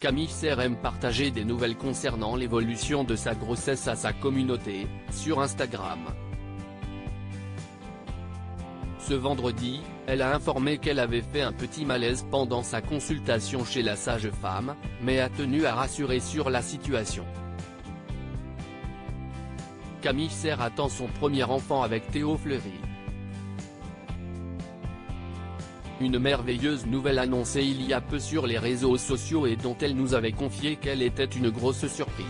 Camille Serre aime partager des nouvelles concernant l'évolution de sa grossesse à sa communauté, sur Instagram. Ce vendredi, elle a informé qu'elle avait fait un petit malaise pendant sa consultation chez la sage-femme, mais a tenu à rassurer sur la situation. Camille Serre attend son premier enfant avec Théo Fleury. Une merveilleuse nouvelle annoncée il y a peu sur les réseaux sociaux et dont elle nous avait confié qu'elle était une grosse surprise.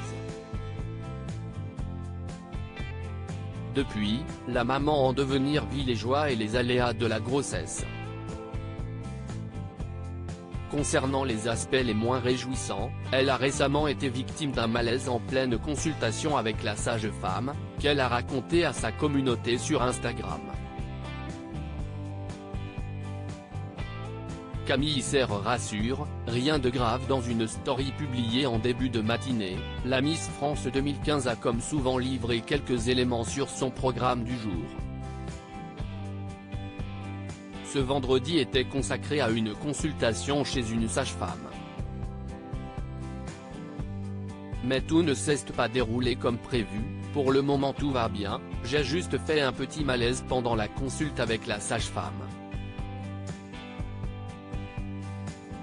Depuis, la maman en devenir vit les joies et les aléas de la grossesse. Concernant les aspects les moins réjouissants, elle a récemment été victime d'un malaise en pleine consultation avec la sage-femme, qu'elle a raconté à sa communauté sur Instagram. Camille Serre rassure, rien de grave. Dans une story publiée en début de matinée, la Miss France 2015 a comme souvent livré quelques éléments sur son programme du jour. Ce vendredi était consacré à une consultation chez une sage-femme. Mais tout ne s'est pas déroulé comme prévu, pour le moment tout va bien, j'ai juste fait un petit malaise pendant la consulte avec la sage-femme.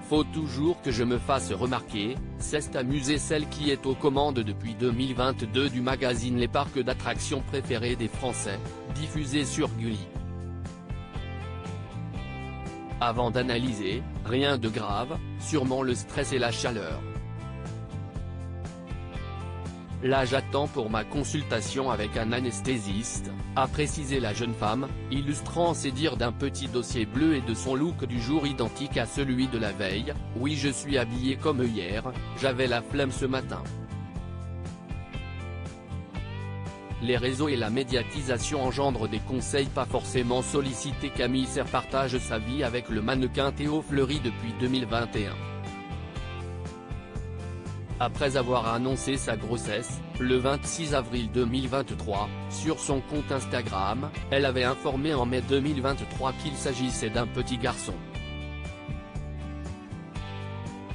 Faut toujours que je me fasse remarquer, s'est amusée celle qui est aux commandes depuis 2022 du magazine Les Parcs d'attractions préférés des Français, diffusé sur Gulli. Avant d'analyser, rien de grave, sûrement le stress et la chaleur. Là j'attends pour ma consultation avec un anesthésiste, a précisé la jeune femme, illustrant ses dires d'un petit dossier bleu et de son look du jour identique à celui de la veille. Oui, je suis habillée comme hier, j'avais la flemme ce matin. Les réseaux et la médiatisation engendrent des conseils pas forcément sollicités. Camille Serre partage sa vie avec le mannequin Théo Fleury depuis 2021. Après avoir annoncé sa grossesse, le 26 avril 2023, sur son compte Instagram, elle avait informé en mai 2023 qu'il s'agissait d'un petit garçon.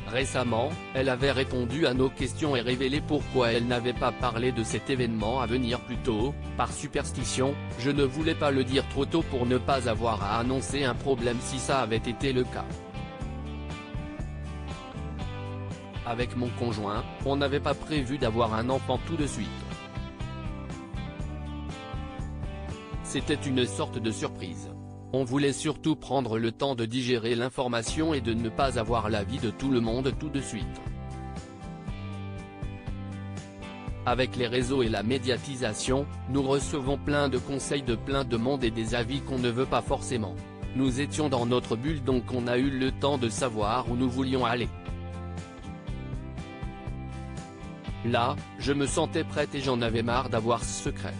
Récemment, elle avait répondu à nos questions et révélé pourquoi elle n'avait pas parlé de cet événement à venir plus tôt. Par superstition, je ne voulais pas le dire trop tôt pour ne pas avoir à annoncer un problème si ça avait été le cas. Avec mon conjoint, on n'avait pas prévu d'avoir un enfant tout de suite. C'était une sorte de surprise. On voulait surtout prendre le temps de digérer l'information et de ne pas avoir l'avis de tout le monde tout de suite. Avec les réseaux et la médiatisation, nous recevons plein de conseils de plein de monde et des avis qu'on ne veut pas forcément. Nous étions dans notre bulle donc on a eu le temps de savoir où nous voulions aller. Là, je me sentais prête et j'en avais marre d'avoir ce secret.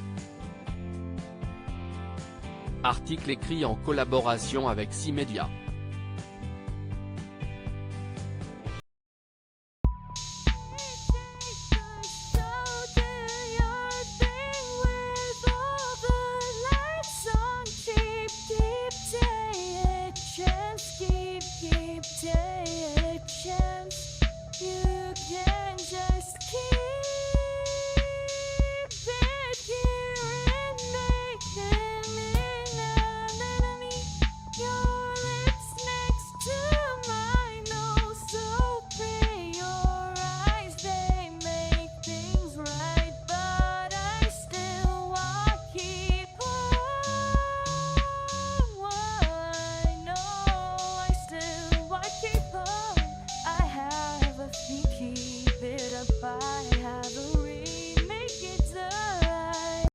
Article écrit en collaboration avec 6 médias.